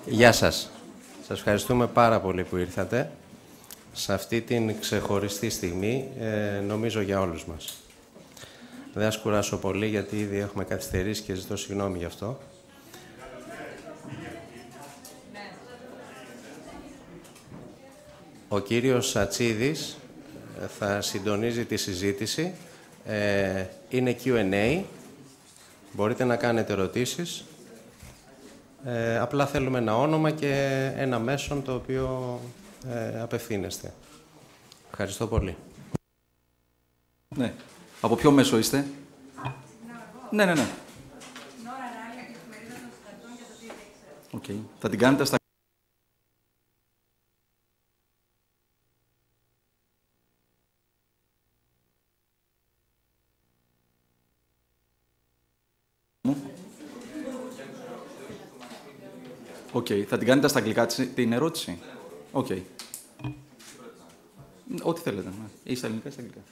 Γεια σας. Σας ευχαριστούμε πάρα πολύ που ήρθατε σε αυτή την ξεχωριστή στιγμή, νομίζω για όλους μας. Δεν θα κουράσω πολύ, γιατί ήδη έχουμε καθυστερήσει και ζητώ συγγνώμη γι' αυτό. Ο κύριος Σατσίδης θα συντονίζει τη συζήτηση. Είναι Q&A. Μπορείτε να κάνετε ερωτήσεις. Απλά θέλουμε ένα όνομα και ένα μέσον το οποίο απευθύνεστε. Ευχαριστώ πολύ. Ναι. Από ποιο μέσο είστε? Ναι, ναι, ναι. Okay. Θα την κάνετε στα... Okay. Θα την κάνετε στα αγγλικά την ερώτηση. Okay. Ό,τι θέλετε. Ναι. Ή στα ελληνικά ή στα αγγλικά.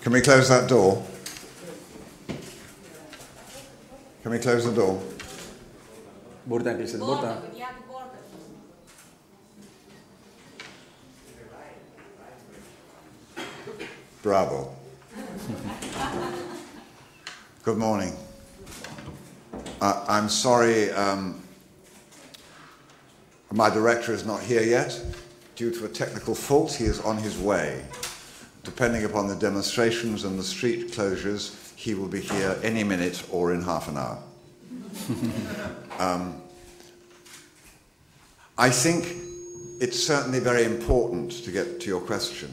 Can we close that door? Can we close the door? Μπορείτε να κλείσετε την πόρτα. Bravo. Good morning. I'm sorry, my director is not here yet. Due to a technical fault, he is on his way. Depending upon the demonstrations and the street closures, he will be here any minute or in half an hour. I think it's certainly very important, to get to your question,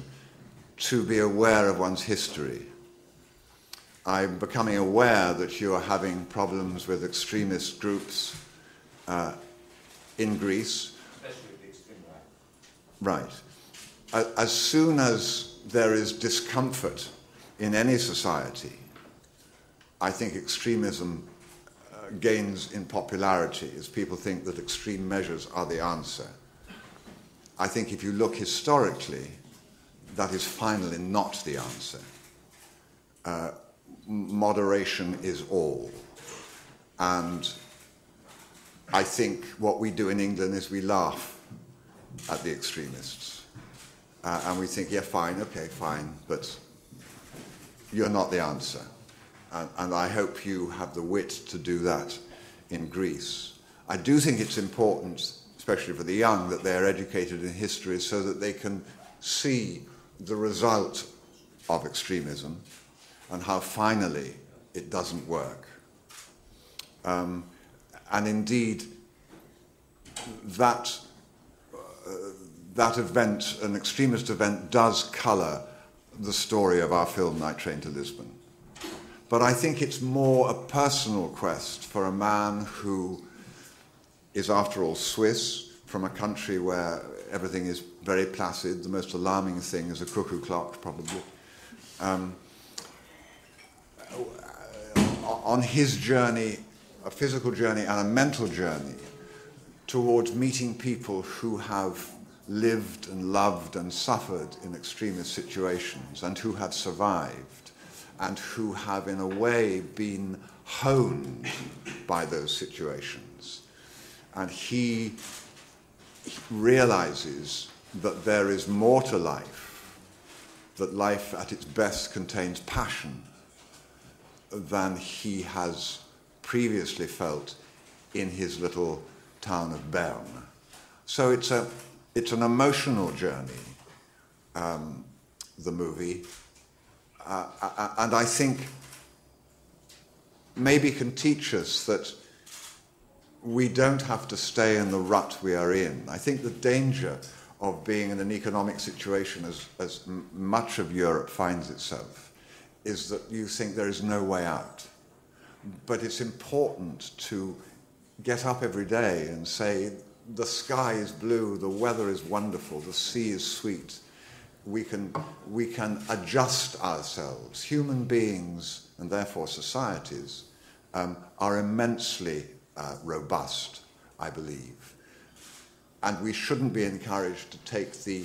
to be aware of one's history. I'm becoming aware that you are having problems with extremist groups in Greece. Especially with the extreme right. Right. As soon as there is discomfort in any society, I think extremism gains in popularity as people think that extreme measures are the answer. I think if you look historically, that is finally not the answer. Moderation is all. And I think what we do in England is we laugh at the extremists. And we think, yeah, fine, okay, fine, but you're not the answer. And I hope you have the wit to do that in Greece. I do think it's important, especially for the young, that they're educated in history so that they can see the result of extremism and how finally it doesn't work. And indeed, that event, an extremist event, does colour the story of our film Night Train to Lisbon. But I think it's more a personal quest for a man who is, after all, Swiss, from a country where everything is very placid. The most alarming thing is a cuckoo clock, probably. On his journey, a physical journey and a mental journey, towards meeting people who have lived and loved and suffered in extremist situations and who have survived and who have in a way been honed by those situations. And he realizes that there is more to life, that life at its best contains passion than he has previously felt in his little town of Bern. So it's an emotional journey, the movie, and I think maybe can teach us that we don't have to stay in the rut we are in. I think the danger of being in an economic situation as much of Europe finds itself is that you think there is no way out. But it's important to get up every day and say, the sky is blue, the weather is wonderful, the sea is sweet. We can adjust ourselves. Human beings, and therefore societies, are immensely robust, I believe. And we shouldn't be encouraged to take the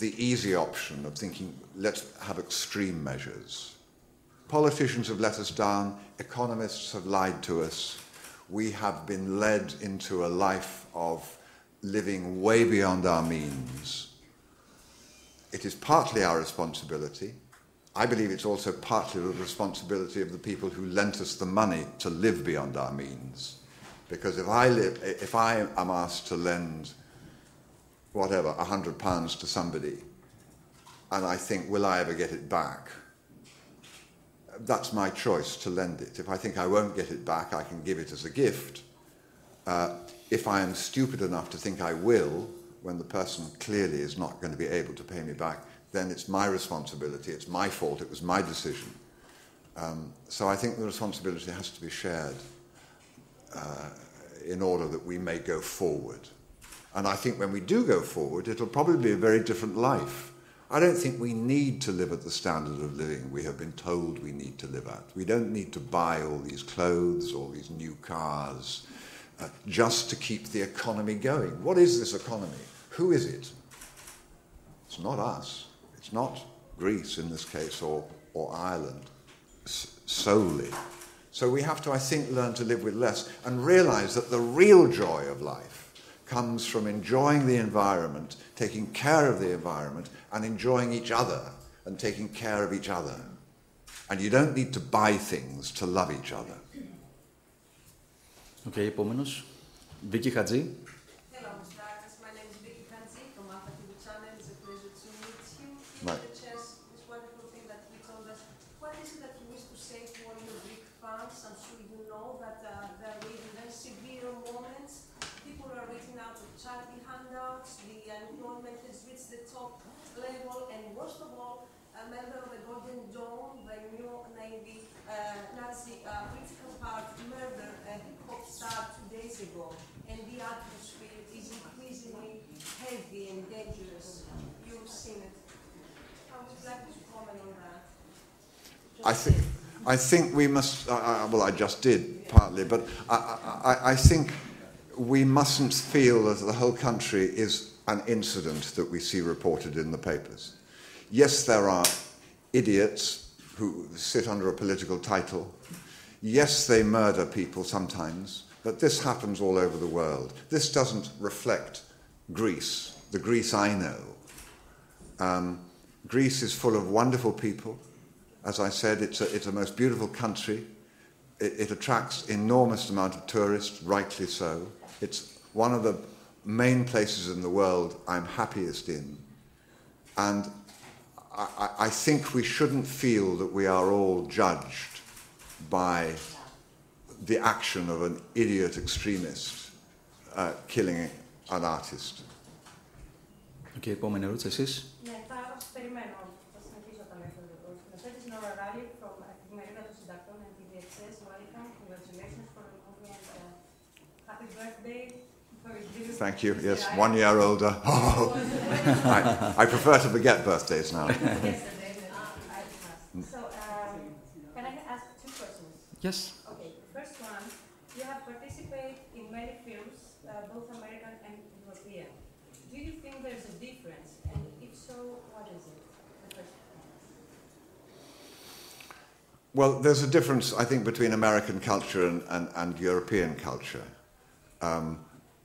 easy option of thinking, let's have extreme measures. Politicians have let us down, economists have lied to us. We have been led into a life of living way beyond our means. It is partly our responsibility. I believe it's also partly the responsibility of the people who lent us the money to live beyond our means. Because if I am asked to lend, whatever, £100 to somebody, and I think, will I ever get it back? That's my choice to lend it. If I think I won't get it back, I can give it as a gift. If I am stupid enough to think I will, when the person clearly is not going to be able to pay me back, then it's my responsibility, it's my fault, it was my decision. So I think the responsibility has to be shared in order that we may go forward. And I think when we do go forward, it'll probably be a very different life. I don't think we need to live at the standard of living we have been told we need to live at. We don't need to buy all these clothes, all these new cars, just to keep the economy going. What is this economy? Who is it? It's not us. It's not Greece in this case, or Ireland solely. So we have to, I think, learn to live with less and realize that the real joy of life comes from enjoying the environment, taking care of the environment, and enjoying each other and taking care of each other. And you don't need to buy things to love each other. Okay, επόμενος. Vicky Hadji. Hello, Mr. August. My name is Bille August from TV channel. It's a pleasure to meet you. Right. The chess, this wonderful thing that you told us. What is it that you wish to say to all your Greek fans? I'm sure you know that there are really very severe moments. People are reaching out of charity handouts. The unemployment has reached the top level, and worst of all, a member of the Golden Dawn, the new Navy Nazi political party, murdered a hip-hop star 2 days ago, and the atmosphere is increasingly heavy and dangerous. You've seen it. I would like to comment on that. I think we must, well, I just did partly, but I think we mustn't feel that the whole country is an incident that we see reported in the papers. Yes, there are idiots who sit under a political title. Yes, they murder people sometimes, but this happens all over the world. This doesn't reflect Greece, the Greece I know. Greece is full of wonderful people. As I said, it's a most beautiful country. It attracts enormous amount of tourists, rightly so. It's one of the main places in the world I'm happiest in. And I think we shouldn't feel that we are all judged by the action of an idiot extremist killing an artist. Okay, επόμενη ερώτηση εσείς. Ναι, θα περιμένω. Θα συνεχίσω όταν έρθω εδώ. Ο σκηνοθέτης είναι ο Ραγάλη from Εφημερίδα των Συντακτών and TVXS. Welcome, congratulations for the movie and happy birthday. Thank you. Yes, 1 year older. Oh, I prefer to forget birthdays now. Yesterday, so, can I ask 2 questions? Yes. Okay, the first one, you have participated in many films, both American and European. Do you think there's a difference? And if so, what is it? The first one. Well, there's a difference, I think, between American culture and European culture.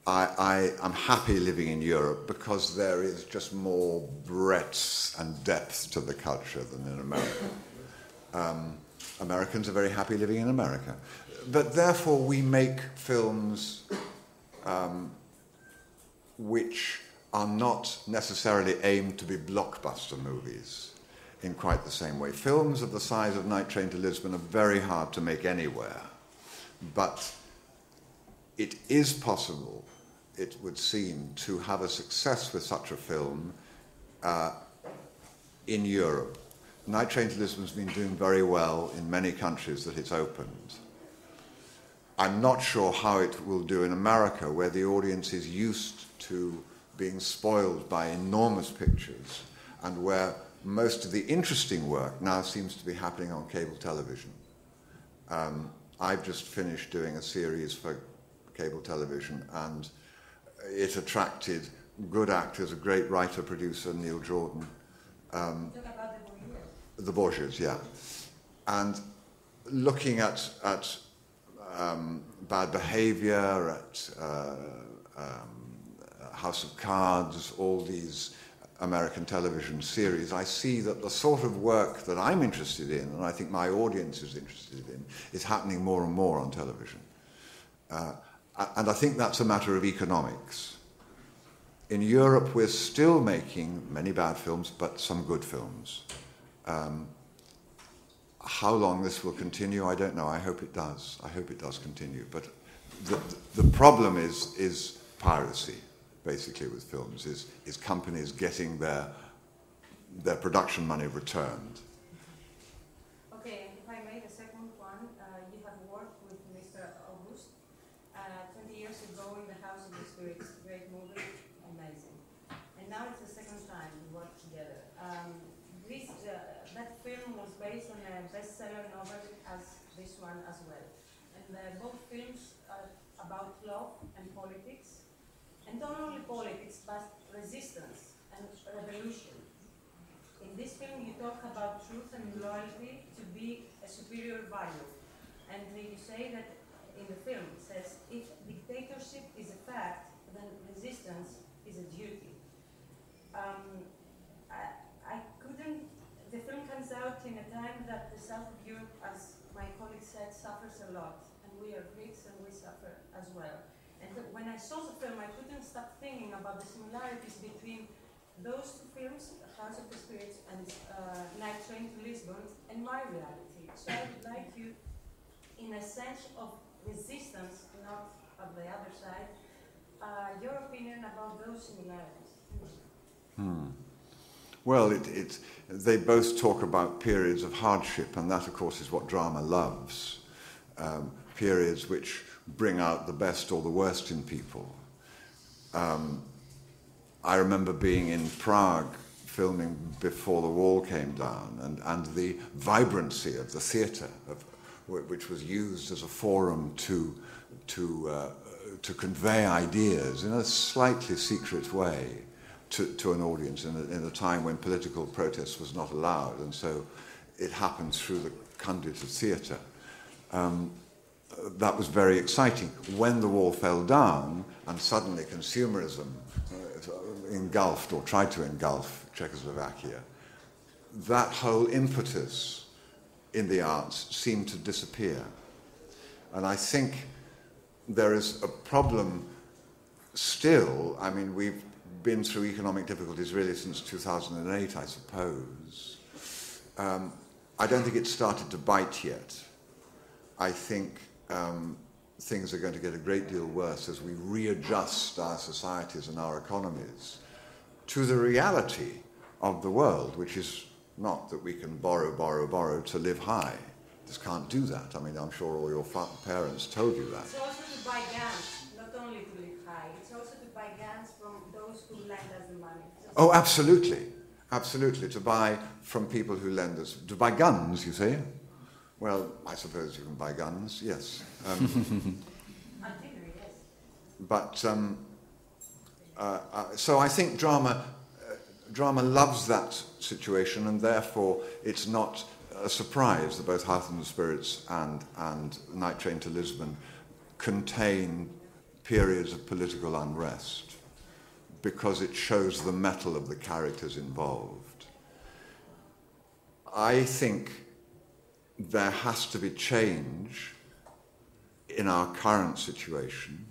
I'm happy living in Europe because there is just more breadth and depth to the culture than in America. Americans are very happy living in America. but therefore we make films which are not necessarily aimed to be blockbuster movies in quite the same way. Films of the size of Night Train to Lisbon are very hard to make anywhere, but it is possible, it would seem, to have a success with such a film in Europe. Night Train to Lisbon has been doing very well in many countries that it's opened. I'm not sure how it will do in America, where the audience is used to being spoiled by enormous pictures, and where most of the interesting work now seems to be happening on cable television. I've just finished doing a series for cable television, and it attracted good actors, a great writer-producer, Neil Jordan. Talk about the Borgias, yeah. And looking at Bad Behavior, at House of Cards, all these American television series, I see that the sort of work that I'm interested in, and I think my audience is interested in, is happening more and more on television. And I think that's a matter of economics. In Europe, we're still making many bad films, but some good films. How long this will continue, I don't know. I hope it does. I hope it does continue. But the problem is piracy, basically, with films, is companies getting their production money returned. Okay, and if I make a second one, you have worked with Mr. August 20 years ago in The House of the Spirits, great movie, amazing. And now it's the second time we work together. That film was based on a bestseller novel as this one as well. And both films are about love and politics. And not only politics, but resistance and revolution. In this film, you talk about truth and loyalty to be a superior value. And you say that in the film, it says, if dictatorship is a fact, then resistance is a duty. The film comes out in a time that the south of Europe, as my colleague said, suffers a lot. And we are Greeks and we suffer as well. And when I saw the film, I couldn't stop thinking about the similarities between those two films, House of the Spirits and Night Train to Lisbon, and my reality. So I would like you, in a sense of resistance, not of the other side, your opinion about those similarities. Well, they both talk about periods of hardship, and that, of course, is what drama loves. Periods which bring out the best or the worst in people. I remember being in Prague filming before the wall came down, and the vibrancy of the theatre, which was used as a forum to convey ideas in a slightly secret way to an audience in a time when political protest was not allowed, and so it happened through the conduit of theatre. That was very exciting. When the wall fell down and suddenly consumerism engulfed or tried to engulf Czechoslovakia, that whole impetus in the arts seemed to disappear. And I think there is a problem still. I mean, we've been through economic difficulties really since 2008, I suppose. I don't think it's started to bite yet. I think things are going to get a great deal worse as we readjust our societies and our economies to the reality of the world, which is not that we can borrow to live high. Just can't do that. I mean, I'm sure all your parents told you that. It's also to buy guns, not only to live high. It's also to buy guns from those who lend us the money. Oh, absolutely. Absolutely. To buy from people who lend us. To buy guns, you say? Well, I suppose you can buy guns, yes. But, so I think drama loves that situation, and therefore it's not a surprise that both House of the Spirits and Night Train to Lisbon contain periods of political unrest, because it shows the mettle of the characters involved. I think there has to be change in our current situation,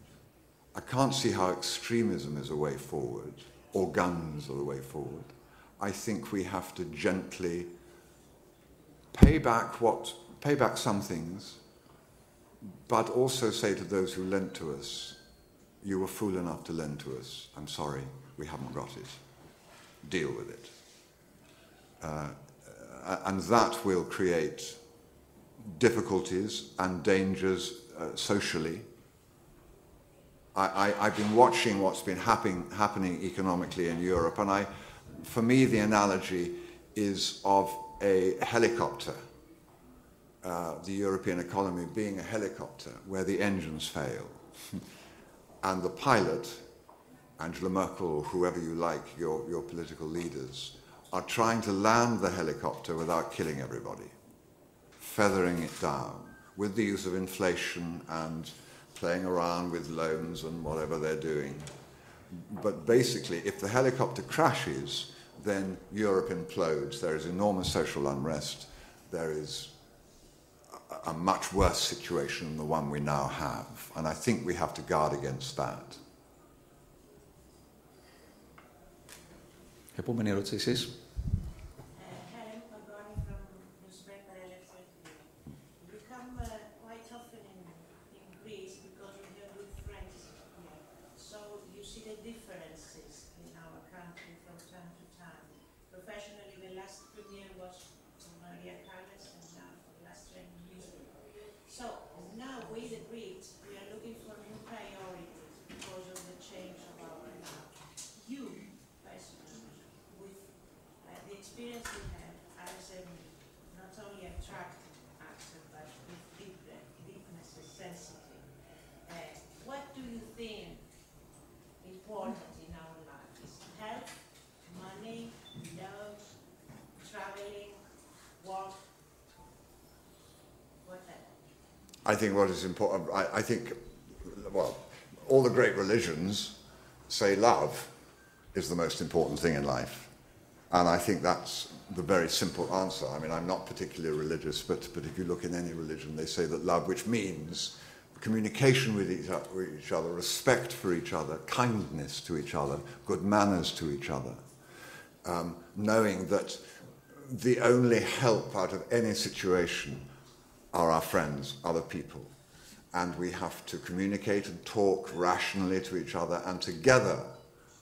I can't see how extremism is a way forward, or guns are the way forward. I think we have to gently pay back some things, but also say to those who lent to us, you were fool enough to lend to us. I'm sorry, we haven't got it. Deal with it. And that will create difficulties and dangers socially. I've been watching what's been happening economically in Europe, and for me the analogy is of a helicopter, the European economy being a helicopter where the engines fail. And the pilot, Angela Merkel, or whoever you like, your political leaders, are trying to land the helicopter without killing everybody, feathering it down with the use of inflation and playing around with loans and whatever they're doing. But basically, if the helicopter crashes, then Europe implodes. There is enormous social unrest. There is a much worse situation than the one we now have. And I think we have to guard against that. Επόμενη ερώτηση εσείς. I think what is important, I think, well, all the great religions say love is the most important thing in life. And I think that's the very simple answer. I mean, I'm not particularly religious, but if you look in any religion, they say that love, which means communication with each other, respect for each other, kindness to each other, good manners to each other, knowing that the only help out of any situation are our friends, other people. And we have to communicate and talk rationally to each other, and together,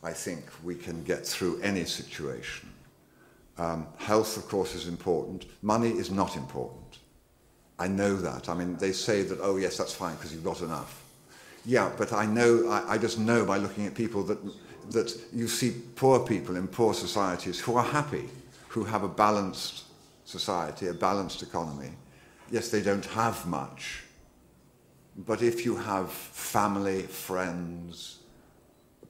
I think, we can get through any situation. Health, of course, is important. Money is not important. I know that. I mean, they say that, oh, yes, that's fine because you've got enough. Yeah, but I just know by looking at people that you see poor people in poor societies who are happy, who have a balanced society, a balanced economy. Yes, they don't have much, but if you have family, friends,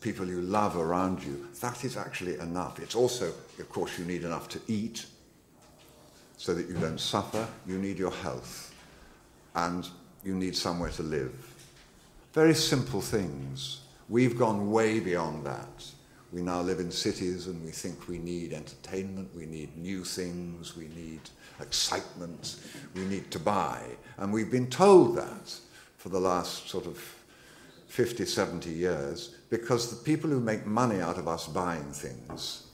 people you love around you, that is actually enough. It's also, of course, you need enough to eat so that you don't suffer. You need your health, and you need somewhere to live. Very simple things. We've gone way beyond that. We now live in cities and we think we need entertainment, we need new things, we need excitement, we need to buy. And we've been told that for the last sort of 50, 70 years, because the people who make money out of us buying things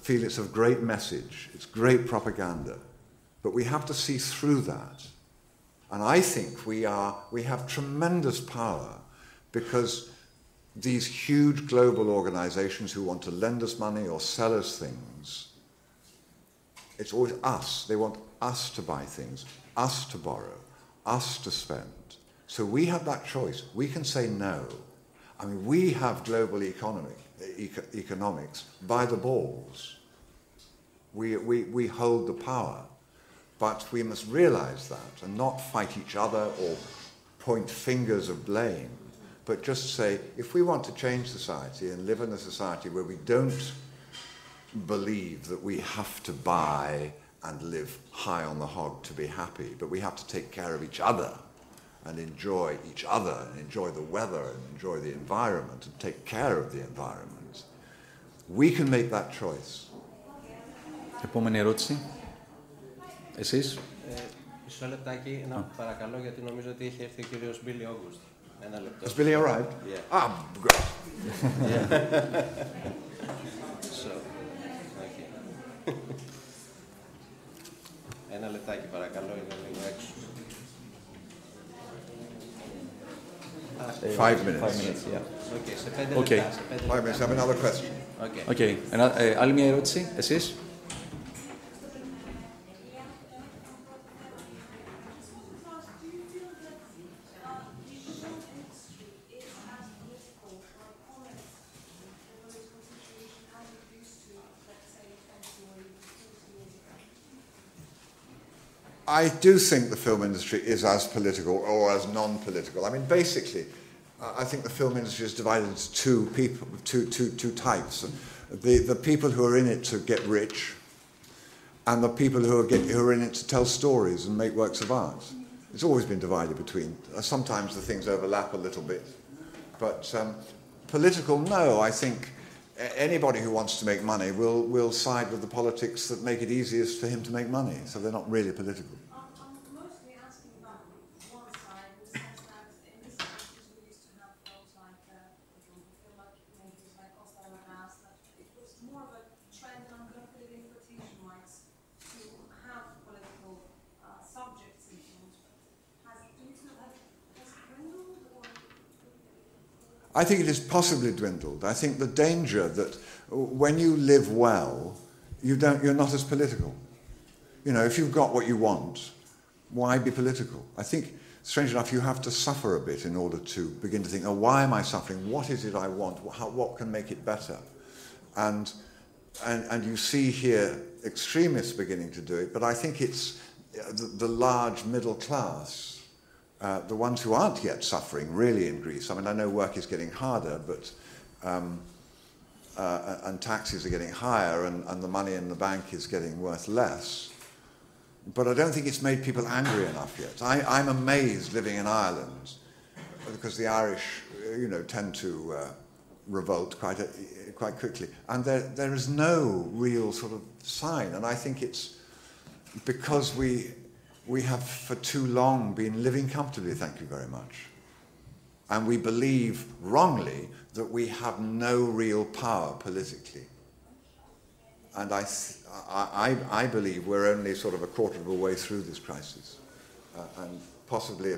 feel it's a great message, it's great propaganda. But we have to see through that. And I think we have tremendous power, because these huge global organizations who want to lend us money or sell us things, it's always us. They want us to buy things, us to borrow, us to spend. So we have that choice. We can say no. I mean, we have global economics by the balls. We hold the power. But we must realize that and not fight each other or point fingers of blame, but just say, if we want to change society and live in a society where we don't believe that we have to buy and live high on the hog to be happy, but we have to take care of each other and enjoy each other and enjoy the weather and enjoy the environment and take care of the environment, we can make that choice. Επόμενη ερώτηση. Εσείς. Μισό λεπτάκι, να παρακαλώ, γιατί νομίζω ότι έχει έρθει ο κύριος Bille August. Ένα λεπτό. Has Billy arrived? Yeah. Ah, good. Yeah. So, okay. Ένα λεπτάκι παρακαλώ, είναι λίγο έξω. 5 minutes. 5 minutes, yeah. Okay, σε 5 λεπτά. 5 minutes. I have another question. Okay. Okay. Άλλη μια ερώτηση, εσείς. I do think the film industry is as political or as non-political. I mean, basically, I think the film industry is divided into two types. The people who are in it to get rich, and the people who are in it to tell stories and make works of art. It's always been divided between. Sometimes the things overlap a little bit, but political, no. I think anybody who wants to make money will side with the politics that make it easiest for him to make money. So they're not really political. I'm mostly asking about one side, in the sense that in this country we used to have films like filmmakers like Costa August, that it was more of a trend, and I'm going to put it in quotation marks, to have political subjects in films. Do you feel has it dwindled, or? I think it has possibly dwindled. I think the danger that when you live well, you're not as political. You know, if you've got what you want, why be political? I think, strange enough, you have to suffer a bit in order to begin to think, oh, why am I suffering? What is it I want? What can make it better? And you see here extremists beginning to do it, but I think it's the large middle class, the ones who aren't yet suffering really in Greece. I mean, I know work is getting harder, but and taxes are getting higher, and the money in the bank is getting worth less. But I don't think it's made people angry enough yet. I'm amazed living in Ireland, because the Irish, tend to revolt quite quickly, and there is no real sort of sign. And I think it's because we have for too long been living comfortably, thank you very much. And we believe wrongly that we have no real power politically. And I believe we're only sort of a quarter of a way through this crisis. And possibly a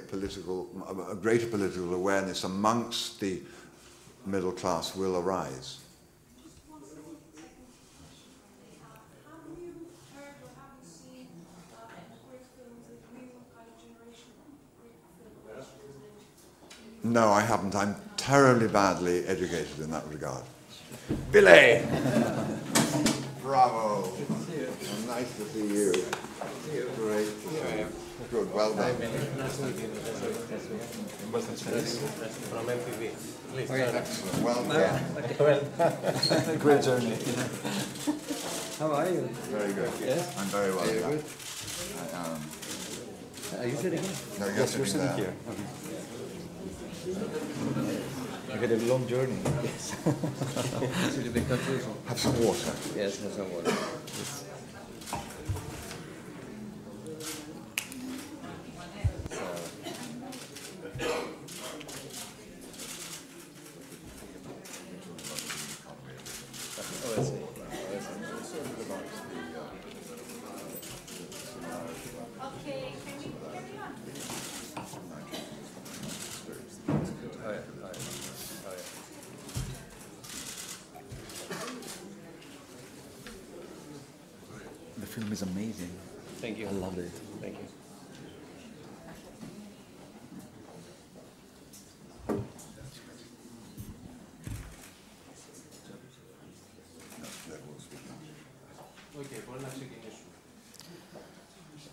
greater political awareness amongst the middle class will arise. No, I haven't. I'm terribly badly educated in that regard. Bille! Bravo! Nice to see you. Great. Good, well done. From MTV. Excellent, well done. Great journey. How are you? Very good. Yes? I'm very well. Very good. Are you sitting here? No, you're sitting there. Here. I had a long journey. Yes. It's a bit confusing. Have some water. Yes, have some water. The film is amazing. Thank you. I loved it. Thank you. Okay, μπορούμε να ξεκινήσουμε.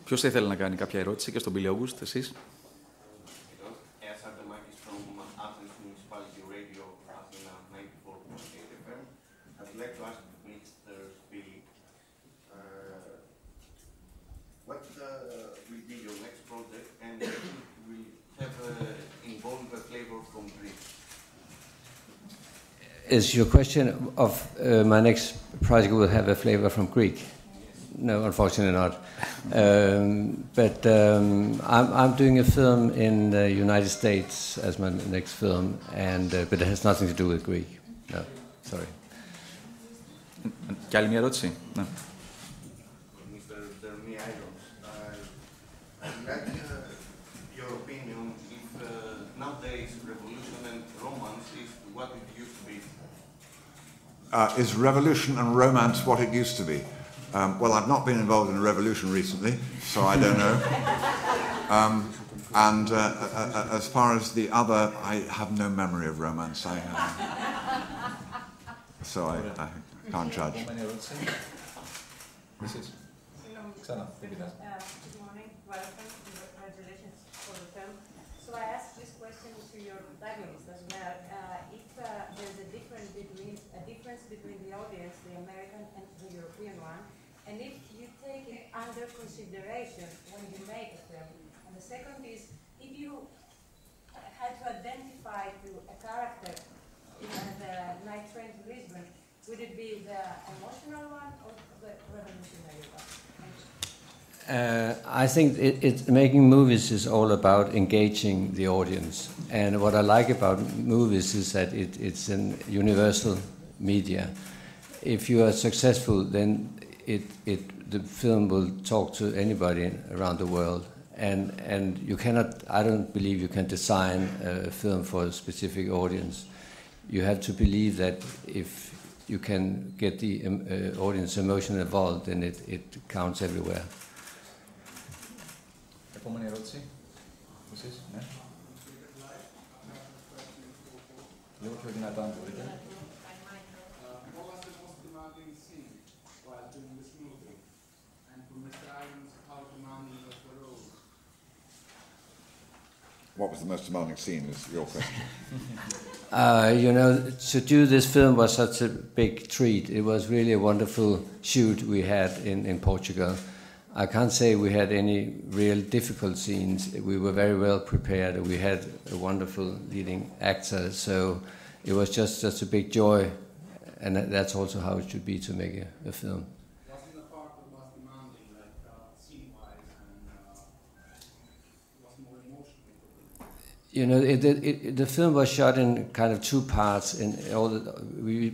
Ποιος θα ήθελε να κάνει κάποια ερώτηση και στον Bille August, εσείς? Is your question of my next project will have a flavor from Greek? No, unfortunately not. But I'm doing a film in the United States as my next film, but it has nothing to do with Greek. No, sorry. Και άλλη μια ερώτηση. Ναι. I'd like your opinion if nowadays revolution and romance is what it used to be. Is revolution and romance what it used to be? Well, I've not been involved in a revolution recently, so I don't know. And as far as the other, I have no memory of romance. So I can't judge. Επόμενη ερώτηση. Εσείς. Ξανά, δεν πειράζει. Good morning, welcome, congratulations for the film. So I asked this question to your protagonist as well. If there's a difference between the audience, the American and the European one, and if you take it under consideration when you make a film. And the second is, if you had to identify to a character in the night train to Lisbon, would it be the emotional one or the revolutionary one? I think making movies is all about engaging the audience. And what I like about movies is that it's an universal media. If you are successful, then the film will talk to anybody around the world. And you cannot, I don't believe you can design a film for a specific audience. You have to believe that if you can get the audience emotion involved, then it counts everywhere. Επόμενη ερώτηση. Εσείς, ναι. Λίγο πιο δυνατά, αν μπορείτε. What was the most demanding scene while doing this movie? And for Mr. Irons, how demanding was the role? What was the most demanding scene is your question. To do this film was such a big treat. It was really a wonderful shoot we had in Portugal. I can't say we had any real difficult scenes. We were very well prepared. We had a wonderful leading actor, so it was just a big joy, and that's also how it should be to make a film. Wasn't the part that was demanding, like scene-wise, and was more emotional? The film was shot in kind of two parts.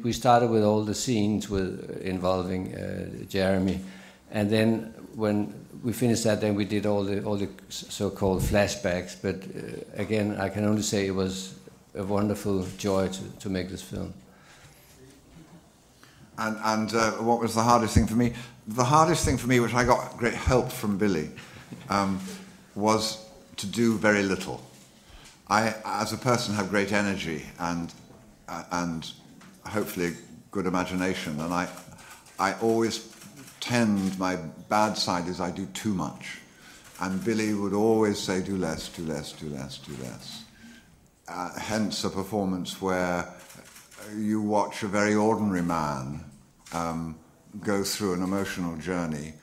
We started with all the scenes involving Jeremy, and then when we finished that, then we did all the so-called flashbacks. But again, I can only say it was a wonderful joy to make this film. And what was the hardest thing for me? The hardest thing for me, which I got great help from Bille, was to do very little. I, as a person, have great energy and hopefully good imagination, and I always tend, my bad side is I do too much. And Bille would always say, do less, do less, do less, do less. Hence a performance where you watch a very ordinary man go through an emotional journey,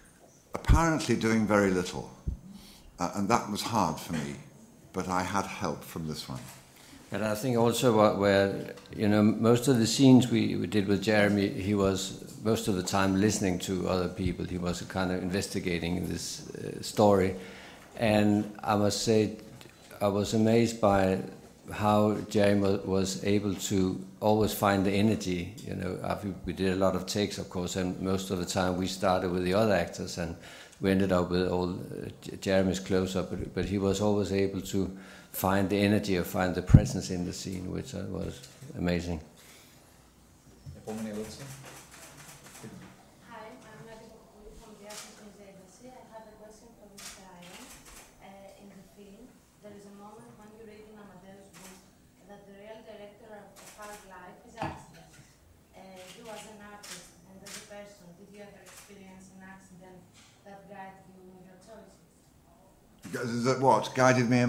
apparently doing very little. And that was hard for me, but I had help from this one. And I think also where most of the scenes we did with Jeremy, he was most of the time listening to other people. He was kind of investigating this story. And I must say, I was amazed by how Jeremy was able to always find the energy. After we did a lot of takes, of course, and most of the time we started with the other actors, and we ended up with all Jeremy's close-up. But he was always able to find the energy or find the presence in the scene, which was amazing. Επόμενη ερώτηση. Hi, I'm Nadia from the Athens Agency. I have a question for Mr. Iron. In the film, there is a moment when you read in Amadeus' book that the real director of a hard life is accident. You as an artist and as a person, did you ever experience an accident that guided you in your choices? What guided me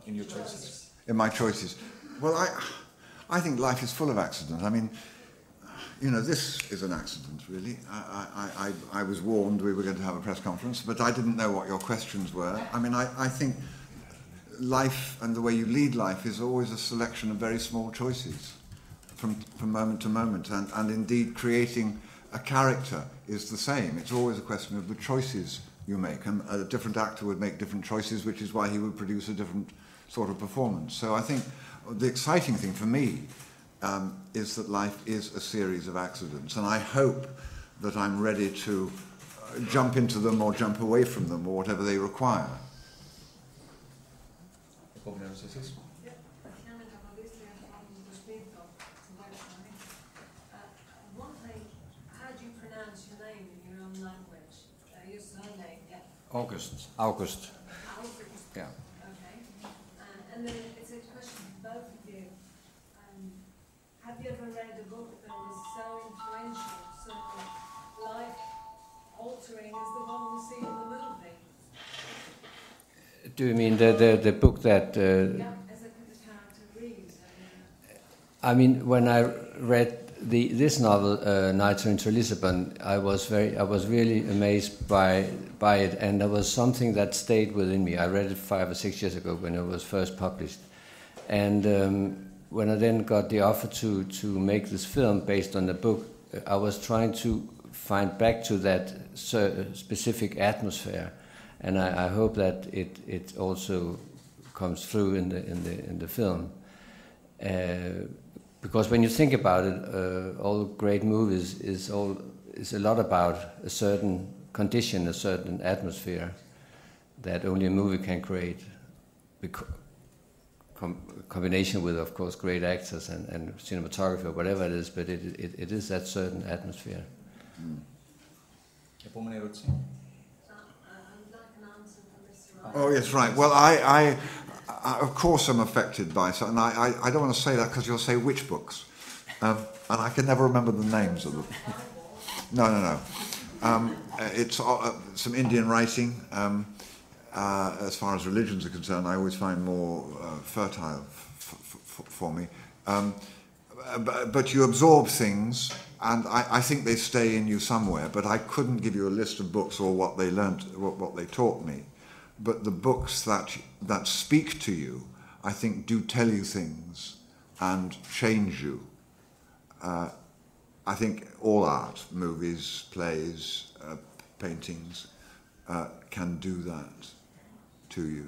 In your choices. In my choices? Well, I think life is full of accidents. I mean, this is an accident, really. I was warned we were going to have a press conference, but I didn't know what your questions were. I mean, I think life and the way you lead life is always a selection of very small choices from moment to moment, and indeed creating a character is the same. It's always a question of the choices you make, and a different actor would make different choices, which is why he would produce a different sort of performance. So I think the exciting thing for me is that life is a series of accidents, and I hope that I'm ready to jump into them or jump away from them or whatever they require. August. Yeah. Okay. And then it's a question for both of you. Have you ever read a book that was so influential, so life-altering as the one we see in the movie? Do you mean the book that? Yeah, as the character reads. I mean, when I read this novel, Night into Lisbon, I was really amazed by it, and there was something that stayed within me. I read it 5 or 6 years ago when it was first published, and when I then got the offer to make this film based on the book, I was trying to find back to that specific atmosphere, and I hope that it also comes through in the film. Because when you think about it, all great movies is a lot about a certain condition, a certain atmosphere that only a movie can create. Combination with, of course, great actors and cinematography or whatever it is, but it is that certain atmosphere. Επόμενη ερώτηση. Oh yes, right. Well, I of course I'm affected by it, and I don't want to say that because you'll say which books, and I can never remember the names of them. No. It's some Indian writing. As far as religions are concerned, I always find more fertile for me. But you absorb things, and I think they stay in you somewhere. But I couldn't give you a list of books or what they learnt, what they taught me. But the books that speak to you, I think, do tell you things and change you. I think all art, movies, plays, paintings, can do that to you.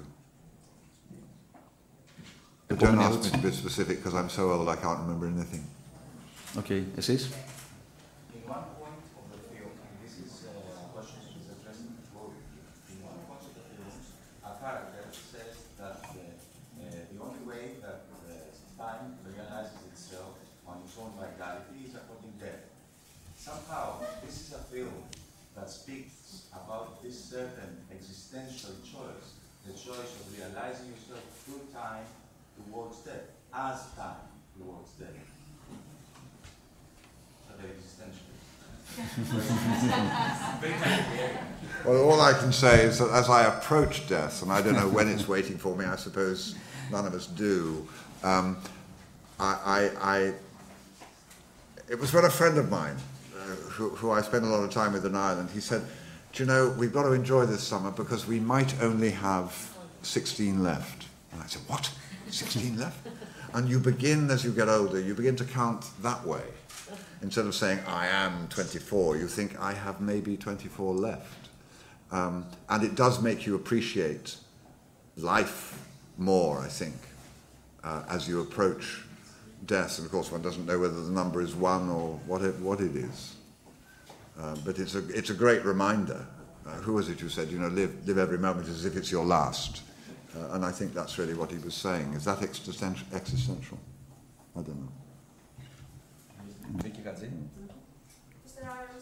But don't ask me to be specific because I'm so old I can't remember anything. Okay, εσείς. In one point of the film, and this is a question which is addressed before you, in one point of the film, a character says that the only way that time realizes itself on its own vitality is according to death. Somehow, this is a film that speaks about this certain existential choice, the choice of realizing yourself through time towards death, as time towards death. So very existential. Well, all I can say is that as I approach death, and I don't know when it's waiting for me, I suppose none of us do, it was when a friend of mine, who I spent a lot of time with in Ireland, he said, do you know, we've got to enjoy this summer because we might only have 16 left. And I said, what? 16 left? And you begin, as you get older, you begin to count that way. Instead of saying, I am 24, you think, I have maybe 24 left. And it does make you appreciate life more, I think, as you approach death. And of course, one doesn't know whether the number is 1 or what it is. But it's a great reminder. Who was it who said, you know, live every moment as if it's your last? And I think that's really what he was saying. Is that existential? I don't know. Mr. Ireland,